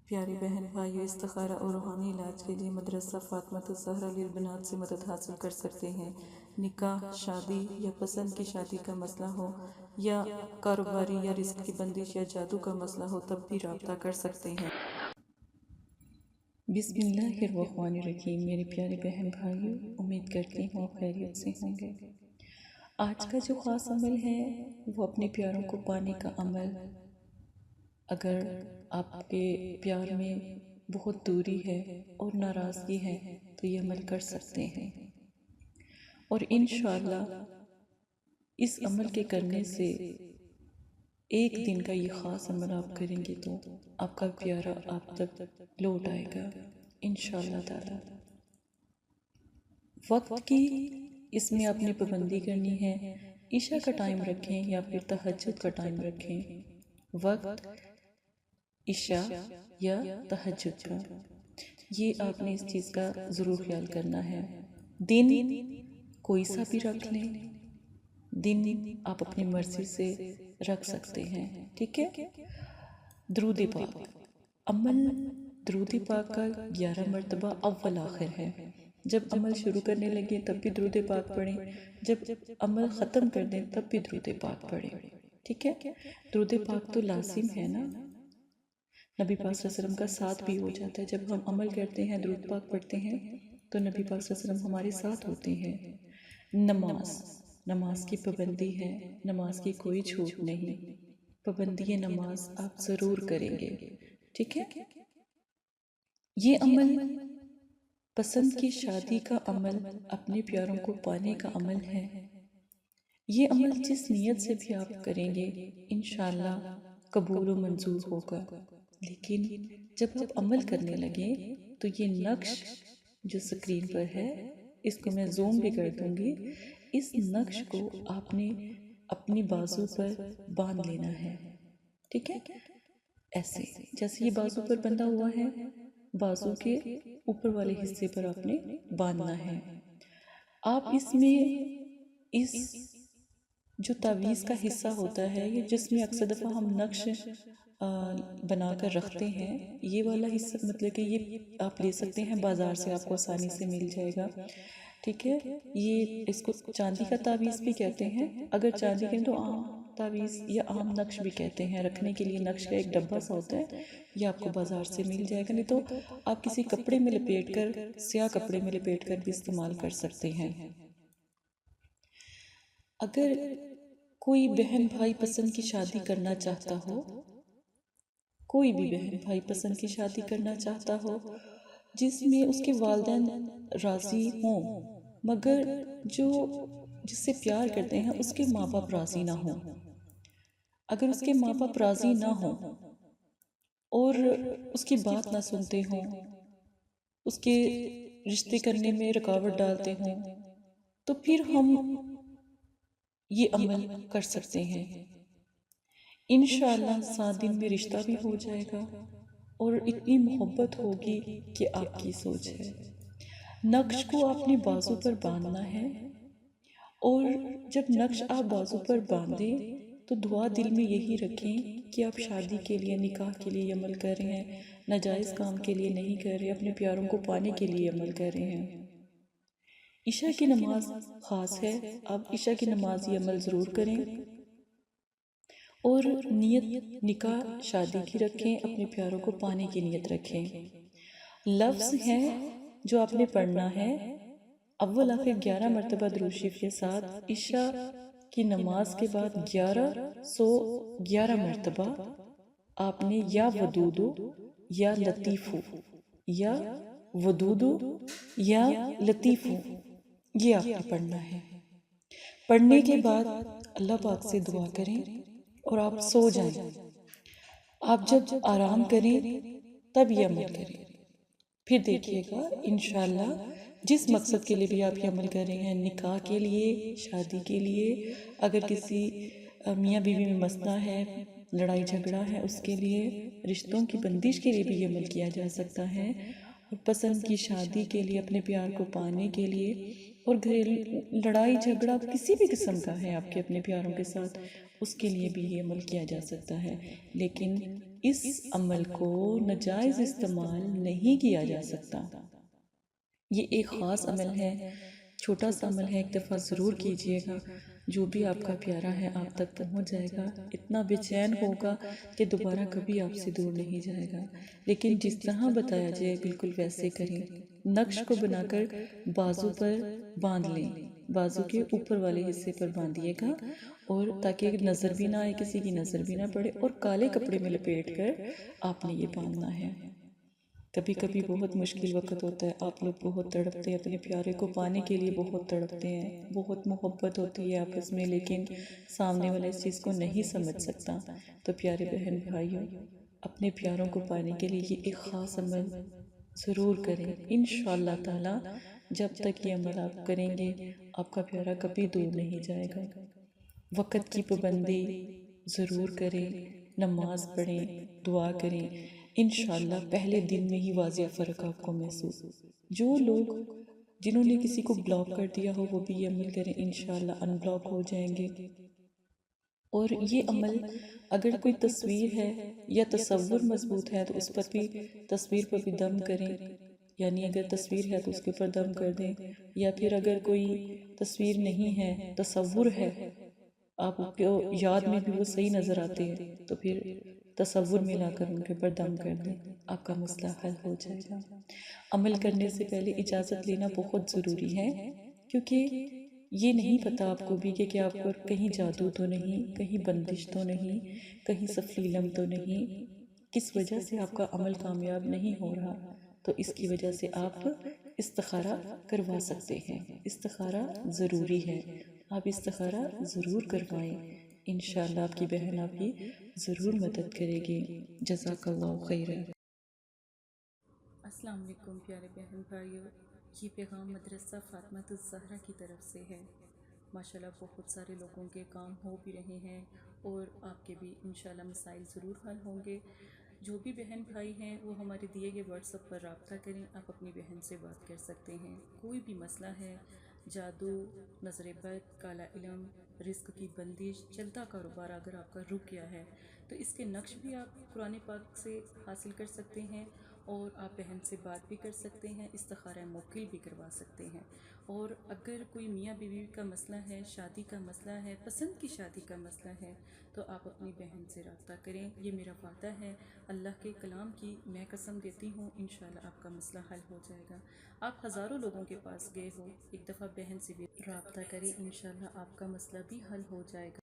پیاری بہن بھائیو، استخارہ اور روحانی علاج کے لیے مدرسہ فاطمہ الزہرا للبنات سے مدد حاصل کر سکتے ہیں۔ نکاح، شادی یا پسند کی شادی کا مسئلہ ہو، یا کاروباری یا رزق کی بندش یا جادو کا مسئلہ ہو، تب بھی رابطہ کر سکتے ہیں۔ بسم اللہ الرحمن الرحیم۔ میرے پیارے بہن بھائیو، امید کرتی ہوں آپ خیریت سے ہوں گے۔ آج کا جو خاص عمل ہے وہ اپنے پیاروں کو پانے کا عمل۔ اگر آپ کے پیار میں بہت دوری ہے اور ناراضگی ہے تو یہ عمل کر سکتے ہیں، اور انشاءاللہ اس عمل کے کرنے سے ایک دن کا یہ خاص عمل آپ کریں گے تو آپ کا پیارا آپ تک لوٹ آئے گا انشاءاللہ تعالی۔ وقت کی اس میں آپ نے پابندی کرنی ہے۔ عشاء کا ٹائم رکھیں یا پھر تہجد کا ٹائم رکھیں۔ وقت عشاء یا تہجد کا، یہ آپ نے اس چیز کا ضرور خیال کرنا ہے۔ دن کوئی سا بھی رکھ لیں، دن آپ اپنی مرضی سے رکھ سکتے ہیں، ٹھیک ہے۔ درود پاک، عمل درود پاک کا 11 مرتبہ اول آخر ہے۔ جب عمل شروع کرنے لگے تب بھی درود پاک پڑھیں، جب عمل ختم کر دیں تب بھی درود پاک پڑھیں، ٹھیک ہے۔ درود پاک تو لازم ہے نا، نبی پاک صلی اللہ علیہ وسلم کا ساتھ بھی ہو جاتا ہے۔ جب ہم عمل کرتے ہیں، درود پاک پڑھتے ہیں تو نبی پاک صلی اللہ علیہ وسلم ہمارے ساتھ ہوتے ہیں۔ نماز کی پابندی ہے، نماز کی کوئی چھوٹ نہیں، پابندی نماز آپ ضرور کریں گے، ٹھیک ہے۔ یہ عمل پسند کی شادی کا عمل، اپنے پیاروں کو پانے کا عمل ہے۔ یہ عمل جس نیت سے بھی آپ کریں گے انشاءاللہ قبول و منظور ہوگا، لیکن جب آپ عمل کرنے لگیں تو یہ نقش جو سکرین پر ہے، اس کو میں زوم بھی کر دوں گی، اس نقش کو آپ نے اپنی بازو پر باندھ لینا ہے، ٹھیک ہے۔ ایسے جیسے یہ بازو پر بندھا ہوا ہے، بازو کے اوپر والے حصے پر آپ نے باندھنا ہے۔ آپ اس میں اس جو تعویذ کا حصہ ہوتا ہے، یہ جس میں اکثر دفعہ ہم نقش بنا کر رکھتے ہیں، یہ والا حصہ مطلب کہ یہ آپ لے سکتے ہیں، بازار سے آپ کو آسانی سے مل جائے گا، ٹھیک ہے۔ یہ اس کو چاندی کا تعویذ بھی کہتے ہیں، اگر چاندی کے تو عام تعویذ یا عام نقش بھی کہتے ہیں۔ رکھنے کے لیے نقش کا ایک ڈبہ سا ہوتا ہے، یہ آپ کو بازار سے مل جائے گا، نہیں تو آپ کسی کپڑے میں لپیٹ کر، سیاہ کپڑے میں لپیٹ کر بھی استعمال کر سکتے ہیں۔ اگر کوئی بہن بھائی پسند کی شادی کرنا چاہتا ہو، کوئی بھی بہن بھائی پسند کی شادی کرنا چاہتا ہو جس میں اس کے والدین راضی ہوں، مگر جس سے پیار کرتے ہیں اس کے ماں باپ راضی نہ ہوں، اگر اس کے ماں باپ راضی نہ ہوں اور اس کی بات نہ سنتے ہوں، اس کے رشتے کرنے میں رکاوٹ ڈالتے ہوں، تو پھر ہم یہ عمل کر سکتے ہیں۔ انشاءاللہ 7 دن میں رشتہ بھی ہو جائے گا، اور اتنی محبت ہوگی کہ آپ کی سوچ ہے۔ نقش کو آپ نے بازو پر باندھنا ہے، اور جب نقش آپ بازو پر باندھیں تو دعا دل میں یہی رکھیں کہ آپ شادی کے لیے، نکاح کے لیے عمل کر رہے ہیں، ناجائز کام کے لیے نہیں کر رہے، اپنے پیاروں کو پانے کے لیے عمل کر رہے ہیں۔ عشاء کی نماز خاص ہے، آپ عشاء کی نماز یہ عمل ضرور کریں، اور نیت نکاح شادی کی رکھیں، اپنے پیاروں کو پانے کی نیت رکھیں۔ لفظ ہیں جو آپ نے پڑھنا ہے، اول آخر 11 مرتبہ درود شریف کے ساتھ عشاء کی نماز کے بعد 1111 مرتبہ آپ نے یا ودودو یا لطیفو، یا ودودو یا لطیفو، یہ آپ نے پڑھنا ہے۔ پڑھنے کے بعد اللہ پاک سے دعا کریں اور آپ سو جائیں۔ آپ جب آرام کریں تب یہ عمل کریں، پھر دیکھیے گا انشاءاللہ جس مقصد کے لیے بھی آپ یہ عمل کر رہے ہیں، نکاح کے لیے، شادی کے لیے، اگر کسی میاں بیوی میں مسئلہ ہے، لڑائی جھگڑا ہے، اس کے لیے، رشتوں کی بندش کے لیے بھی یہ عمل کیا جا سکتا ہے، اور پسند کی شادی کے لیے، اپنے پیار کو پانے کے لیے، اور گھریلو لڑائی جھگڑا کسی بھی قسم کا ہے آپ کے اپنے پیاروں کے ساتھ، اس کے لیے بھی یہ عمل کیا جا سکتا ہے۔ لیکن اس عمل کو ناجائز استعمال نہیں کیا جا سکتا۔ یہ ایک خاص عمل ہے، چھوٹا سا عمل ہے، ایک دفعہ ضرور کیجئے گا، جو بھی آپ کا پیارا ہے آپ تک پہنچ جائے گا، اتنا بے چین ہوگا کہ دوبارہ کبھی آپ سے دور نہیں جائے گا۔ لیکن جس طرح بتایا جائے بالکل ویسے کریں، نقش کو بنا کر بازو پر باندھ لیں، بازو کے اوپر والے حصے پر باندھیے گا، اور تاکہ نظر بھی نہ آئے، کسی کی نظر بھی نہ پڑے، اور کالے کپڑے میں لپیٹ کر آپ نے یہ باندھنا ہے۔ کبھی کبھی بہت مشکل وقت ہوتا ہے، آپ لوگ بہت تڑپتے ہیں، اپنے پیارے کو پانے کے لیے بہت تڑپتے ہیں، بہت محبت ہوتی ہے آپس میں، لیکن سامنے والا اس چیز کو نہیں سمجھ سکتا۔ تو پیارے بہن بھائیوں، اپنے پیاروں کو پانے کے لیے یہ ایک خاص عمل ضرور کریں۔ انشاءاللہ تعالی جب تک یہ عمل آپ کریں گے، آپ کا پیارا کبھی دور نہیں جائے گا۔ وقت کی پابندی ضرور کریں، نماز پڑھیں، دعا کریں، انشاءاللہ پہلے دن میں ہی واضح فرق آپ کو محسوس۔ جو لوگ جنہوں نے کسی کو بلاک کر دیا ہو وہ بھی یہ عمل کریں، انشاءاللہ ان بلاک ہو جائیں گے۔ اور یہ عمل اگر کوئی تصویر ہے یا تصور مضبوط ہے تو اس پر بھی، تصویر پر بھی دم کریں، یعنی اگر تصویر ہے تو اس کے اوپر دم کر دیں، یا پھر اگر کوئی تصویر نہیں ہے، تصور ہے، آپ کو یاد میں بھی وہ صحیح نظر آتے ہیں، تو پھر تصور میں لا کر ان کے اوپر دم کر دیں، آپ کا مسئلہ حل ہو جائے گا۔ عمل کرنے سے پہلے اجازت لینا بہت ضروری ہے، کیونکہ یہ نہیں پتا آپ کو بھی کہ آپ پر کہیں جادو تو نہیں، کہیں بندش تو نہیں، کہیں سفلیلم تو نہیں، کس وجہ سے آپ کا عمل کامیاب نہیں ہو رہا، تو اس کی وجہ سے آپ استخارہ کروا سکتے ہیں۔ استخارہ ضروری ہے، آپ استخارہ ضرور کروائیں، انشاءاللہ آپ کی بہن آپ کی ضرور مدد کرے گی۔ جزاک اللہ خیرا۔ السلام علیکم پیارے بہن بھائیوں، یہ پیغام مدرسہ فاطمہ الزہرا کی طرف سے ہے۔ ماشاءاللہ بہت سارے لوگوں کے کام ہو بھی رہے ہیں، اور آپ کے بھی انشاءاللہ مسائل ضرور حل ہوں گے۔ جو بھی بہن بھائی ہیں وہ ہمارے دیے گئے واٹس ایپ پر رابطہ کریں، آپ اپنی بہن سے بات کر سکتے ہیں۔ کوئی بھی مسئلہ ہے، جادو، نظر بد، کالا علم، رزق کی بندش، چلتا کاروبار اگر آپ کا رک گیا ہے تو اس کے نقش بھی آپ قرآن پاک سے حاصل کر سکتے ہیں، اور آپ بہن سے بات بھی کر سکتے ہیں، استخارہ موکل بھی کروا سکتے ہیں۔ اور اگر کوئی میاں بیوی کا مسئلہ ہے، شادی کا مسئلہ ہے، پسند کی شادی کا مسئلہ ہے، تو آپ اپنی بہن سے رابطہ کریں۔ یہ میرا وعدہ ہے، اللہ کے کلام کی میں قسم دیتی ہوں، انشاءاللہ آپ کا مسئلہ حل ہو جائے گا۔ آپ ہزاروں لوگوں کے پاس گئے ہو، ایک دفعہ بہن سے بھی رابطہ کریں، انشاءاللہ آپ کا مسئلہ بھی حل ہو جائے گا۔